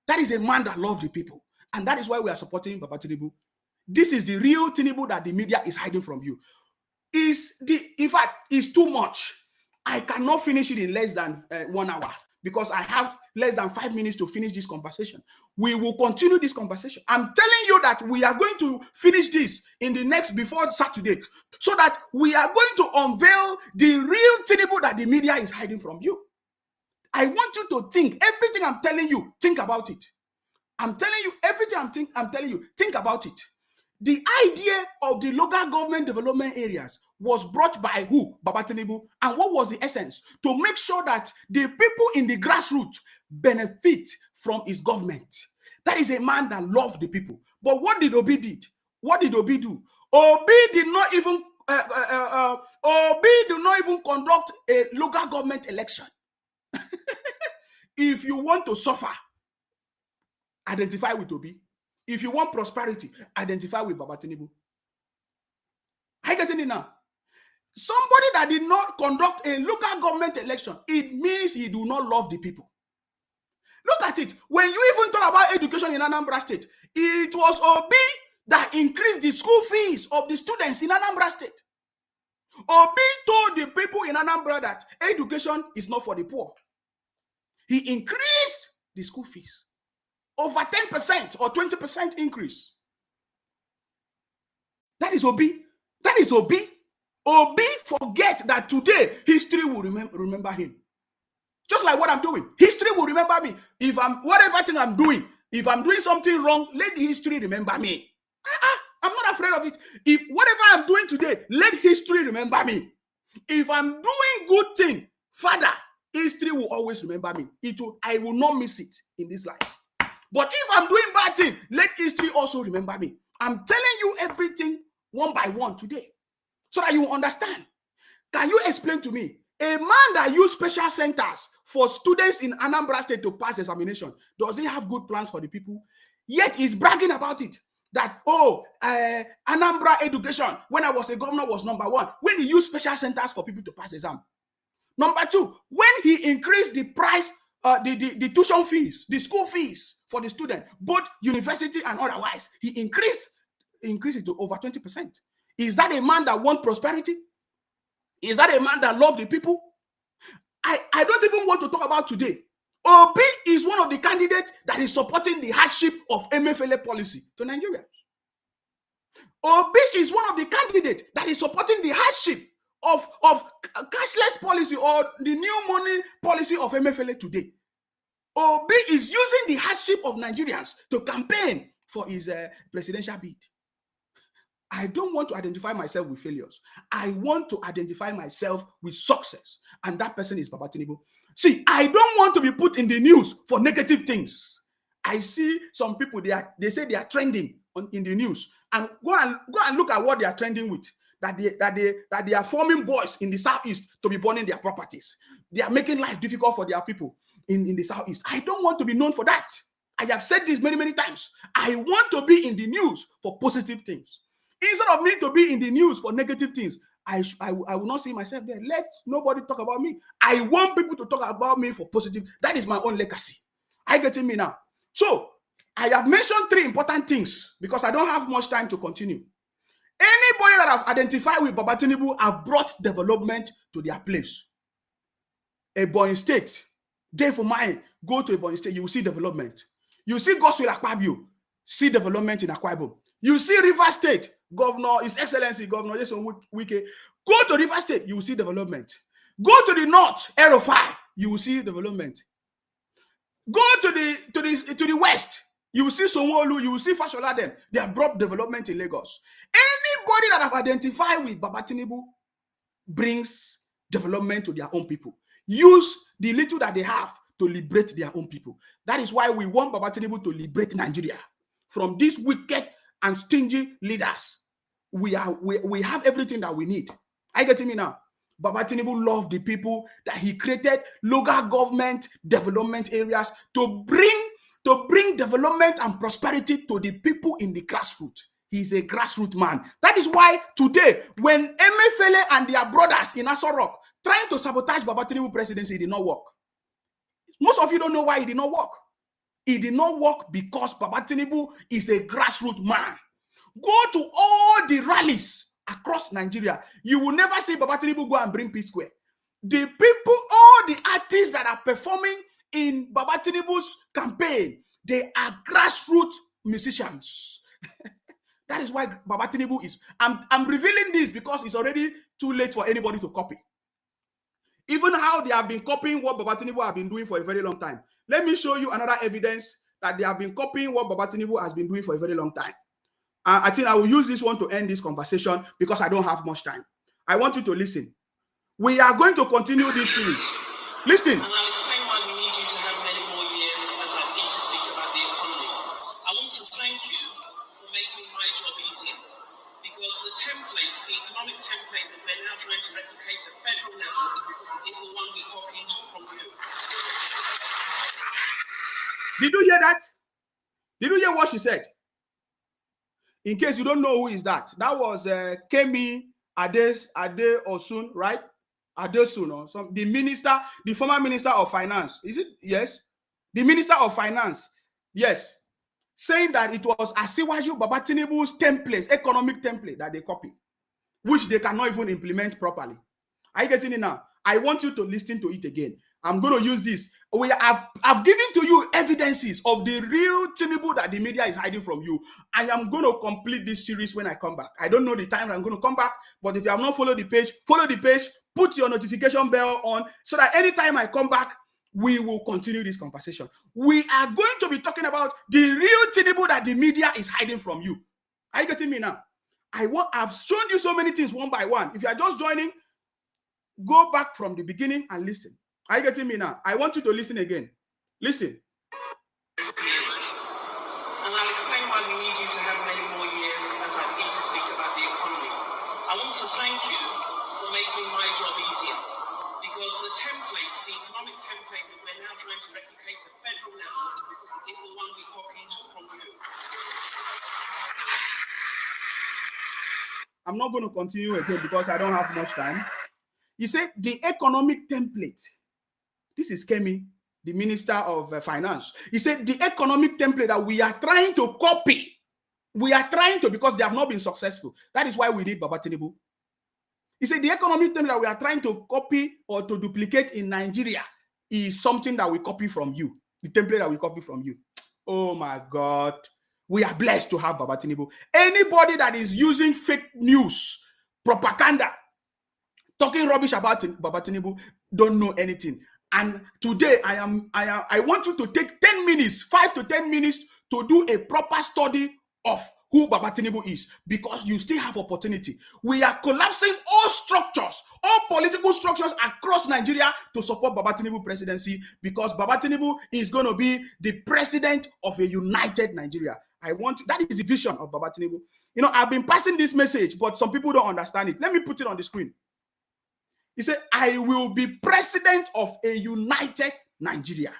[SPEAKER 1] That is a man that loves the people. And that is why we are supporting Baba Tinubu. This is the real Tinubu that the media is hiding from you. In fact, it's too much. I cannot finish it in less than 1 hour because I have less than 5 minutes to finish this conversation. We will continue this conversation. I'm telling you that we are going to finish this before Saturday, so that we are going to unveil the real Tinubu that the media is hiding from you. I want you to think. Everything I'm telling you, think about it. I'm telling you everything I'm telling you, think about it. The idea of the local government development areas was brought by who? Baba Tinubu. And what was the essence? To make sure that the people in the grassroots benefit from his government. That is a man that loved the people. But what did Obi did? What did Obi do? Obi did not even conduct a local government election. If you want to suffer, identify with Obi. If you want prosperity, identify with Baba Tinubu. Are you getting it now? Somebody that did not conduct a local government election, it means he do not love the people. Look at it. When you even talk about education in Anambra State, it was Obi that increased the school fees of the students in Anambra State. Obi told the people in Anambra that education is not for the poor. He increased the school fees. Over 10% or 20% increase. That is Obi. That is Obi. Obi forget that today history will remember him. Just like what I'm doing. History will remember me. If whatever thing I'm doing, if I'm doing something wrong, let the history remember me. I'm not afraid of it. If whatever I'm doing today, let history remember me. If I'm doing good thing, Father, history will always remember me. I will not miss it in this life. But if I'm doing bad thing, let history also remember me. I'm telling you everything one by one today, so that you will understand. Can you explain to me, a man that used special centers for students in Anambra State to pass examination, does he have good plans for the people? Yet he's bragging about it. That, Anambra education, when I was a governor, was number one. When he used special centers for people to pass exam. Number two, when he increased the price, the tuition fees, the school fees for the student, both university and otherwise, he increased it to over 20%. Is that a man that wants prosperity? Is that a man that loves the people? I don't even want to talk about today. Obi is one of the candidates that is supporting the hardship of MFLA policy to Nigeria. Obi is one of the candidates that is supporting the hardship of cashless policy or the new money policy of MFLA today. Obi is using the hardship of Nigerians to campaign for his presidential bid. I don't want to identify myself with failures. I want to identify myself with success. And that person is Baba Tinubu. See, I don't want to be put in the news for negative things. I see some people, they say they are trending in the news. And go and look at what they are trending with. That they are forming boys in the Southeast to be burning their properties. They are making life difficult for their people in the Southeast. I don't want to be known for that. I have said this many, many times. I want to be in the news for positive things. Instead of me to be in the news for negative things, I will not see myself there. Let nobody talk about me. I want people to talk about me for positive. That is my own legacy. Are you getting me now? So, I have mentioned 3 important things because I don't have much time to continue. Anybody that have identified with Baba Tinubu have brought development to their place. Ebonyi State, day for mine, go to Ebonyi State, you will see development. You see Godswill Akpabio, see development in Akwa Ibom. You see River State, Governor, His Excellency Governor Nyesom Wike, go to River State, you will see development. Go to the north, Erofai, you will see development. Go to the west, you will see Sonwo-Olu, you will see Fashola them. They have brought development in Lagos. Anybody that have identified with Baba Tinubu brings development to their own people. Use the little that they have to liberate their own people. That is why we want Baba Tinubu to liberate Nigeria from these wicked and stingy leaders. We have everything that we need. Are you getting me now? Baba Tinubu loved the people that he created local government development areas to bring development and prosperity to the people in the grassroots. He's a grassroots man. That is why today, when Emefiele and their brothers in Aso Rock trying to sabotage Baba Tinubu presidency, it did not work. Most of you don't know why it did not work. It did not work because Baba Tinubu is a grassroots man. Go to all the rallies across Nigeria. You will never see Baba Tinubu go and bring Peace Square. The people, all the artists that are performing in Baba Tinubu's campaign, they are grassroots musicians. That is why Baba Tinubu is... I'm revealing this because it's already too late for anybody to copy. Even how they have been copying what Baba Tinubu have been doing for a very long time. Let me show you another evidence that they have been copying what Baba Tinubu has been doing for a very long time. I think I will use this one to end this conversation because I don't have much time. I want you to listen. We are going to continue this series. Listen.
[SPEAKER 4] And I'll explain why we need you to have many more years as I need to speak about the economy. I want to thank you for making my job easier because the economic template that we're now trying to replicate at federal level is the one we copied from you.
[SPEAKER 1] Did you hear that? Did you hear what she said? In case you don't know who is that was Kemi Adeosun, right? Adeosun or some the former minister of finance. Is it? Yes. the Minister of Finance, yes, saying that it was Asiwaju Baba Tinubu's templates, economic template that they copy, which they cannot even implement properly. Are you getting it now? I want you to listen to it again. I'm going to use this. I've given to you evidences of the real Tinubu that the media is hiding from you. I am going to complete this series when I come back. I don't know the time I'm going to come back, but if you have not followed the page, follow the page, put your notification bell on so that anytime I come back, we will continue this conversation. We are going to be talking about the real Tinubu that the media is hiding from you. Are you getting me now? I've shown you so many things one by one. If you are just joining, go back from the beginning and listen. Are you getting me now? I want you to listen again. Listen.
[SPEAKER 4] And I'll explain why we need you to have many more years as I begin to speak about the economy. I want to thank you for making my job easier, because the economic template that we're now trying to replicate at federal level is the one we copied from you.
[SPEAKER 1] I'm not going to continue again because I don't have much time. He said the economic template. This is Kemi, the Minister of Finance. He said the economic template that we are trying to copy. We are trying to, because they have not been successful. That is why we need Baba Tinubu. He said the economic template that we are trying to copy or to duplicate in Nigeria is something that we copy from you. The template that we copy from you. Oh my God. We are blessed to have Baba Tinubu. Anybody that is using fake news, propaganda, talking rubbish about Baba Tinubu, don't know anything. And today I want you to take 10 minutes, 5 to 10 minutes to do a proper study of who Baba Tinubu is, because you still have opportunity. We are collapsing all structures, all political structures across Nigeria to support Baba Tinubu presidency, because Baba Tinubu is going to be the president of a united Nigeria. That is the vision of Baba Tinubu. You know, I've been passing this message, but some people don't understand it. Let me put it on the screen. He said, I will be president of a united Nigeria.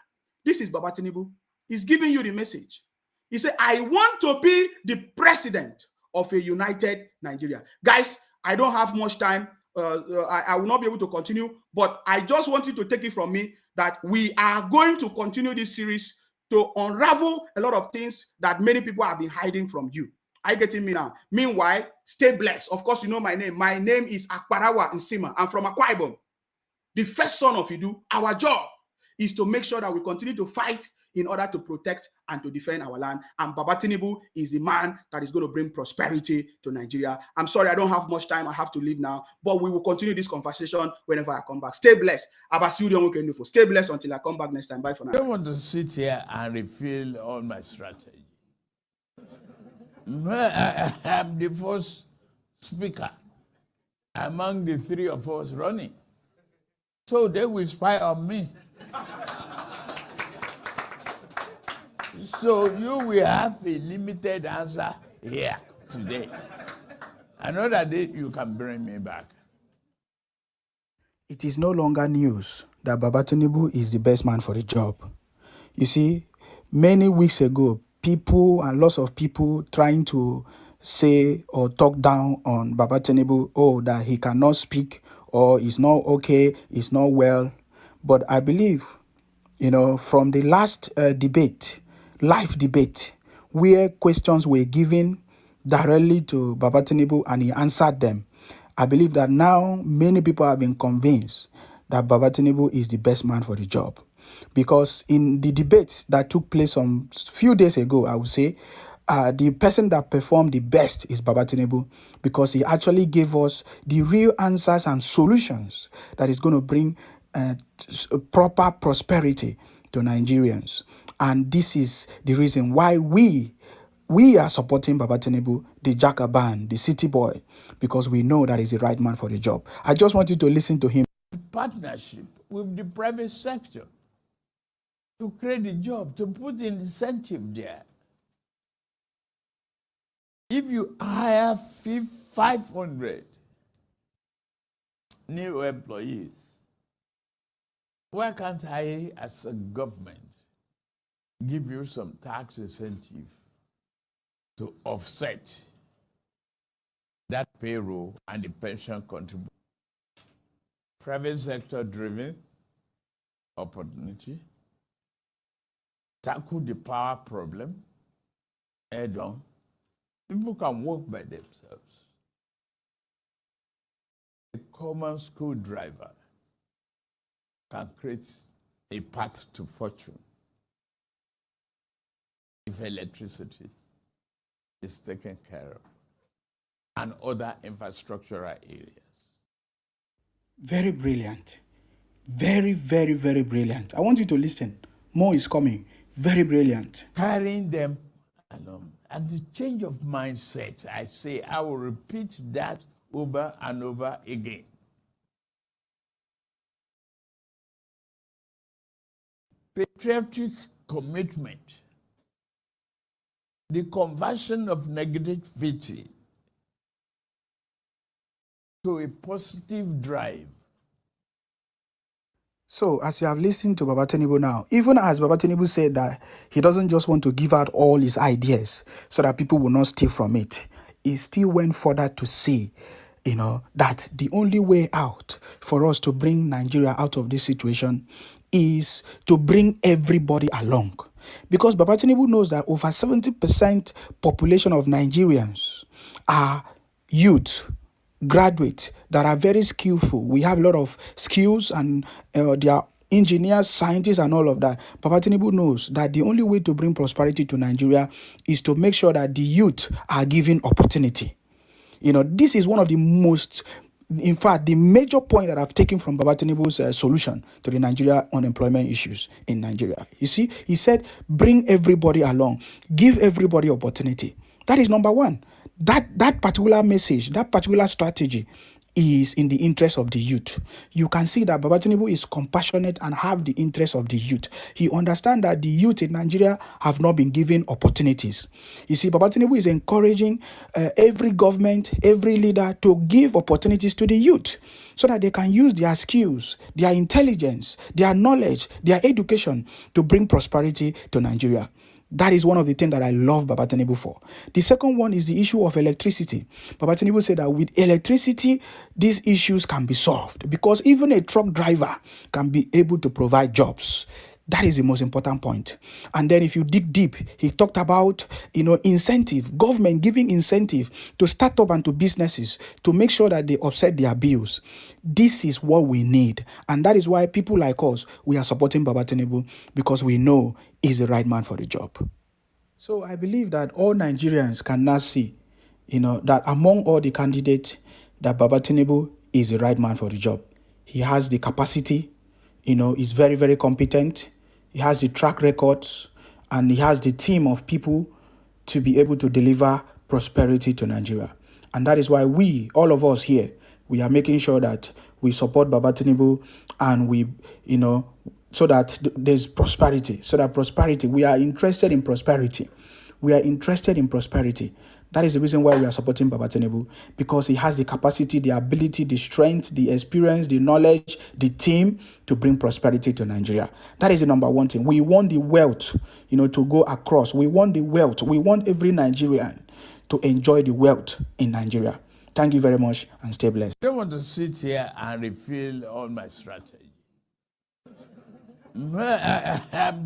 [SPEAKER 1] This is Baba Tinubu. He's giving you the message. He said, I want to be the president of a united Nigeria. Guys, I don't have much time. I will not be able to continue, but I just want you to take it from me that we are going to continue this series to unravel a lot of things that many people have been hiding from you. Are you getting me now? Meanwhile, stay blessed. Of course, you know my name. My name is Akparawa Nsima. I'm from Akwa Ibom, the first son of Idu. Our job is to make sure that we continue to fight in order to protect and to defend our land. And Baba Tinubu is the man that is going to bring prosperity to Nigeria. I'm sorry, I don't have much time. I have to leave now. But we will continue this conversation whenever I come back. Stay blessed. Stay blessed until I come back next time. Bye for now.
[SPEAKER 5] I don't want to sit here and reveal all my strategy. I am the first speaker among the three of us running. So they will spy on me. So you will have a limited answer here today. Another day you can bring me back.
[SPEAKER 6] It is no longer news that Baba Tinubu is the best man for the job. You see, many weeks ago, people and lots of people trying to say or talk down on Baba Tinubu, that he cannot speak or he's not okay, he's not well. But I believe, from the last live debate, where questions were given directly to Baba Tinubu and he answered them, I believe that now many people have been convinced that Baba Tinubu is the best man for the job. Because in the debate that took place some few days ago, I would say, the person that performed the best is Baba Tinubu, because he actually gave us the real answers and solutions that is going to bring proper prosperity to Nigerians. And this is the reason why we are supporting Baba Tinubu, the Jackaban, the city boy, because we know that he's the right man for the job. I just want you to listen to him.
[SPEAKER 5] Partnership with the private sector to create a job, to put in incentive there. If you hire 500 new employees, why can't I, as a government, give you some tax incentive to offset that payroll and the pension contribution? Private sector driven opportunity. tackle the power problem head on. People can work by themselves. A common school driver can create a path to fortune if electricity is taken care of and other infrastructural areas.
[SPEAKER 6] Very brilliant. Very, very, very brilliant. I want you to listen. More is coming. Very brilliant.
[SPEAKER 5] Carrying them along. And the change of mindset, I say, I will repeat that over and over again. Patriotic commitment, the conversion of negativity to a positive drive.
[SPEAKER 6] So, as you have listened to Baba Tinubu now, even as Baba Tinubu said that he doesn't just want to give out all his ideas so that people will not steal from it, he still went further to say, that the only way out for us to bring Nigeria out of this situation is to bring everybody along. Because Baba Tinubu knows that over 70% population of Nigerians are youth, graduates that are very skillful. We have a lot of skills and they are engineers, scientists, and all of that. Baba Tinubu knows that the only way to bring prosperity to Nigeria is to make sure that the youth are given opportunity. This is one of the most, in fact, the major point that I've taken from Baba Tinubu's solution to the Nigeria unemployment issues in Nigeria. You see, he said, bring everybody along, give everybody opportunity. That is number one. That particular message, that particular strategy is in the interest of the youth. You can see that Baba Tinubu is compassionate and have the interest of the youth. He understands that the youth in Nigeria have not been given opportunities. You see, Baba Tinubu is encouraging every government, every leader to give opportunities to the youth so that they can use their skills, their intelligence, their knowledge, their education to bring prosperity to Nigeria. That is one of the things that I love Baba Tinubu for. The second one is the issue of electricity. Baba Tinubu said that with electricity, these issues can be solved because even a truck driver can be able to provide jobs. That is the most important point. And then if you dig deep, he talked about, incentive, government giving incentive to start up and to businesses to make sure that they offset their bills. This is what we need. And that is why people like us, we are supporting Baba Tinubu because we know he's the right man for the job. So I believe that all Nigerians can now see, that among all the candidates, that Baba Tinubu is the right man for the job. He has the capacity, he's very, very competent. He has the track records and he has the team of people to be able to deliver prosperity to Nigeria. And that is why we, all of us here, we are making sure that we support Baba Tinubu and we, so that there's prosperity. So that prosperity, we are interested in prosperity. We are interested in prosperity. That is the reason why we are supporting Baba Tinubu, because he has the capacity, the ability, the strength, the experience, the knowledge, the team to bring prosperity to Nigeria. That is the number one thing. We want the wealth, to go across. We want the wealth. We want every Nigerian to enjoy the wealth in Nigeria. Thank you very much and stay blessed.
[SPEAKER 5] I don't want to sit here and reveal all my strategy. I'm the